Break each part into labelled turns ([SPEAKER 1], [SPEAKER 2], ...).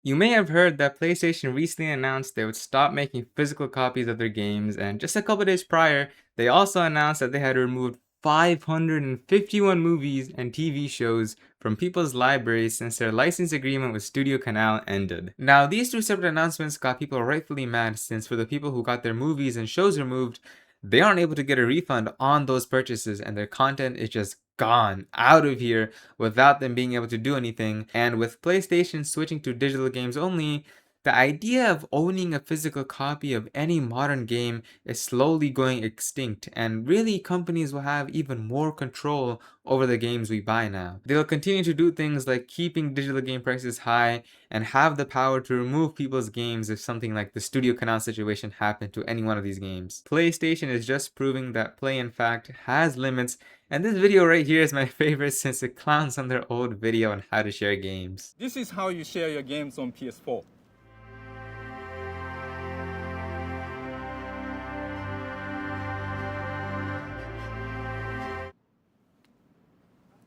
[SPEAKER 1] You may have heard that PlayStation recently announced they would stop making physical copies of their games, and just a couple days prior, they also announced that they had removed 551 movies and TV shows from people's libraries since their license agreement with Studio Canal ended. Now, these two separate announcements got people rightfully mad since for the people who got their movies and shows removed, they aren't able to get a refund on those purchases and their content is just gone out of here without them being able to do anything. And with PlayStation switching to digital games only, the idea of owning a physical copy of any modern game is slowly going extinct, and really companies will have even more control over the games we buy now. They'll continue to do things like keeping digital game prices high and have the power to remove people's games if something like the Studio Canal situation happened to any one of these games. PlayStation is just proving that play in fact has limits, and this video right here is my favorite since it clowns on their old video on how to share games.
[SPEAKER 2] This is how you share your games on PS4.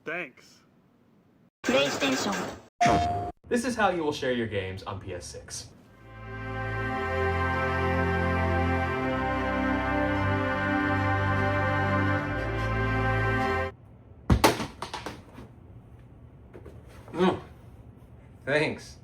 [SPEAKER 3] Thanks.
[SPEAKER 4] PlayStation.
[SPEAKER 5] This is how you will share your games on PS6.
[SPEAKER 6] Thanks.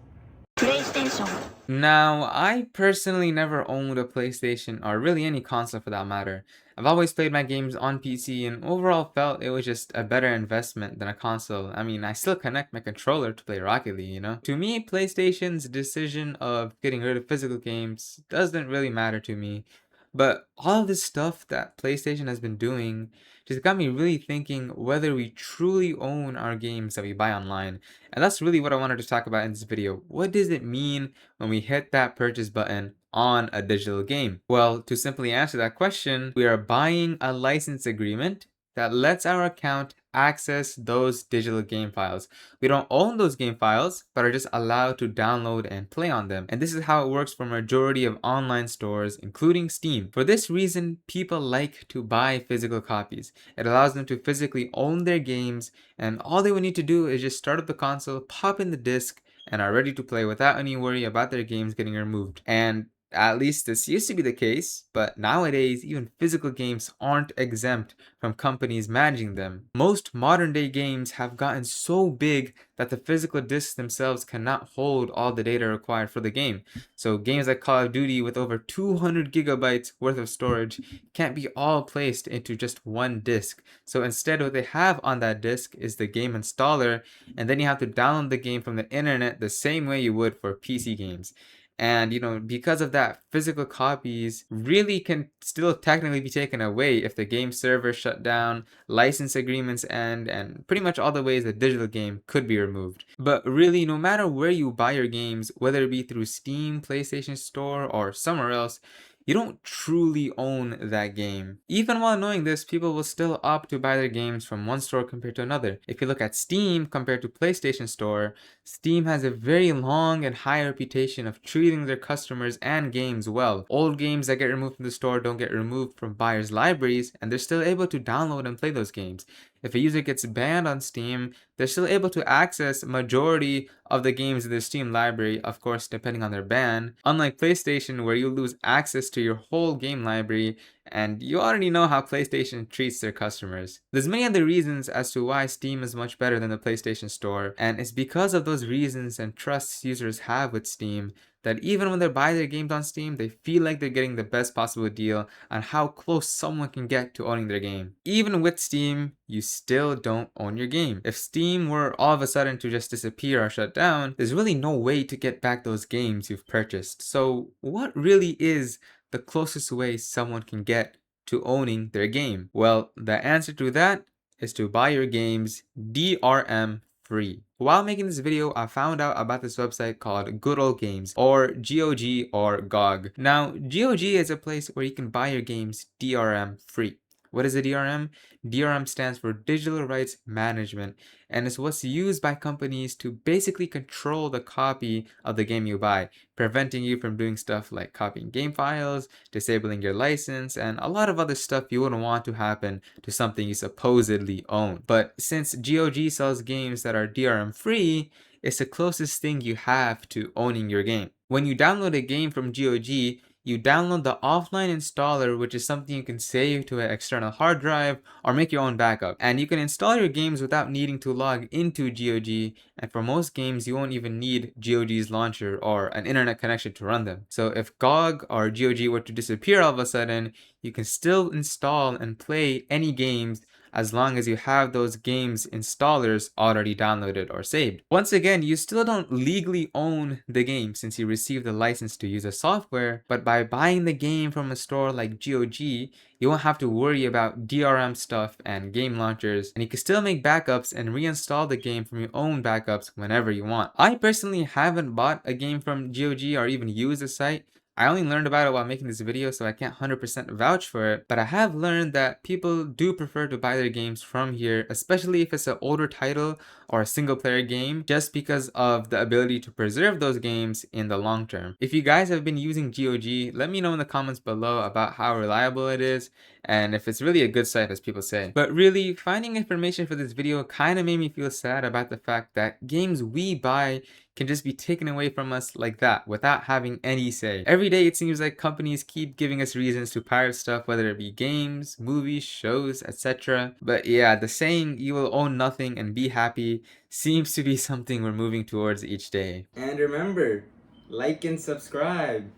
[SPEAKER 4] PlayStation.
[SPEAKER 1] Now, I personally never owned a PlayStation or really any console for that matter. I've always played my games on PC and overall felt it was just a better investment than a console. I mean, I still connect my controller to play Rocket League, you know? To me, PlayStation's decision of getting rid of physical games doesn't really matter to me. But all this stuff that PlayStation has been doing just got me really thinking whether we truly own our games that we buy online. And that's really what I wanted to talk about in this video. What does it mean when we hit that purchase button on a digital game? Well, to simply answer that question, we are buying a license agreement that lets our account access those digital game files. We don't own those game files, but are just allowed to download and play on them. And this is how it works for a majority of online stores, including Steam. For this reason, people like to buy physical copies. It allows them to physically own their games, and all they would need to do is just start up the console, pop in the disc, and are ready to play without any worry about their games getting removed. And at least this used to be the case, but nowadays even physical games aren't exempt from companies managing them. Most modern day games have gotten so big that the physical discs themselves cannot hold all the data required for the game. So games like Call of Duty with over 200 gigabytes worth of storage can't be all placed into just one disc. So instead what they have on that disc is the game installer, and then you have to download the game from the internet the same way you would for PC games. And because of that, physical copies really can still technically be taken away if the game server shut down, license agreements end, and pretty much all the ways a digital game could be removed. But really, no matter where you buy your games, whether it be through Steam, PlayStation Store, or somewhere else, you don't truly own that game. Even while knowing this, people will still opt to buy their games from one store compared to another. If you look at Steam compared to PlayStation Store, Steam has a very long and high reputation of treating their customers and games well. Old games that get removed from the store don't get removed from buyers' libraries, and they're still able to download and play those games. If a user gets banned on Steam, they're still able to access majority of the games in their Steam library, of course depending on their ban. Unlike PlayStation, where you lose access to your whole game library, and you already know how PlayStation treats their customers. There's many other reasons as to why Steam is much better than the PlayStation Store, and it's because of those reasons and trusts users have with Steam that even when they buy their games on Steam, they feel like they're getting the best possible deal on how close someone can get to owning their game. Even with Steam, you still don't own your game. If Steam were all of a sudden to just disappear or shut down, there's really no way to get back those games you've purchased. So what really is the closest way someone can get to owning their game? Well, the answer to that is to buy your games DRM free. While making this video, I found out about this website called Good Old Games, or GOG or GOG. Now, GOG is a place where you can buy your games DRM free. What is a DRM? DRM stands for Digital Rights Management, and it's what's used by companies to basically control the copy of the game you buy, preventing you from doing stuff like copying game files, disabling your license, and a lot of other stuff you wouldn't want to happen to something you supposedly own. But since GOG sells games that are DRM free, it's the closest thing you have to owning your game. When you download a game from GOG, you download the offline installer, which is something you can save to an external hard drive or make your own backup. And you can install your games without needing to log into GOG, and for most games you won't even need GOG's launcher or an internet connection to run them. So if GOG or GOG were to disappear all of a sudden, you can still install and play any games as long as you have those games installers already downloaded or saved. Once again, you still don't legally own the game since you received the license to use the software, but by buying the game from a store like GOG, you won't have to worry about DRM stuff and game launchers, and you can still make backups and reinstall the game from your own backups whenever you want. I personally haven't bought a game from GOG or even used the site. I only learned about it while making this video, so I can't 100% vouch for it, but I have learned that people do prefer to buy their games from here, especially if it's an older title or a single player game, just because of the ability to preserve those games in the long term. If you guys have been using GOG, let me know in the comments below about how reliable it is and if it's really a good site as people say. But really, finding information for this video kind of made me feel sad about the fact that games we buy can just be taken away from us like that without having any say. Every day it seems like companies keep giving us reasons to pirate stuff, whether it be games, movies, shows, etc. But yeah, the saying you will own nothing and be happy seems to be something we're moving towards each day. And remember, like and subscribe.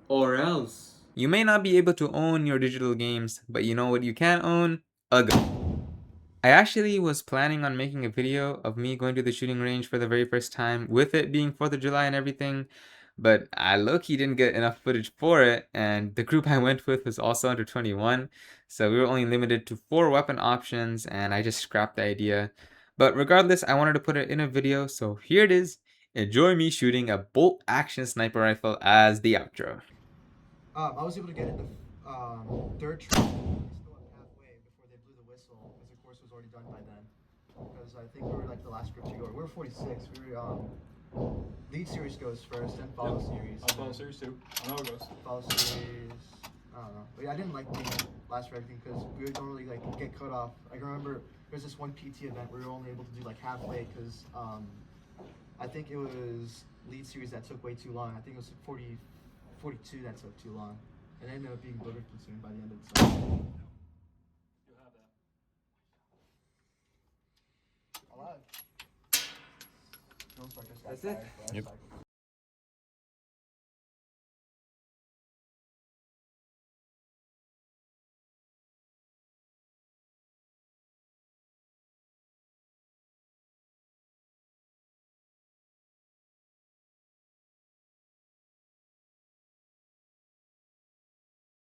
[SPEAKER 1] Or else. You may not be able to own your digital games, but you know what you can own? A gun. I actually was planning on making a video of me going to the shooting range for the very first time, with it being 4th of July and everything, but I low-key didn't get enough footage for it, and the group I went with was also under 21, so we were only limited to 4 weapon options, and I just scrapped the idea. But regardless, I wanted to put it in a video, so here it is. Enjoy me shooting a bolt-action sniper rifle as the outro.
[SPEAKER 3] I was able to get in the third try. Still at halfway before they blew the whistle, because the course was already done by then. Because I think we were like the last group to go. We were 46. We were lead series goes first, then follow series.
[SPEAKER 2] I'll follow series too. I know how it goes.
[SPEAKER 3] Follow series. I don't know. But yeah, I didn't like being last for everything because we don't really like get cut off. I can remember there's this one PT event where we were only able to do like halfway because I think it was lead series that took way too long. I think it was 42 that took too long, and it ended up being Builder Platoon by the end of the summer. Alive.
[SPEAKER 1] That's it.
[SPEAKER 3] Yep.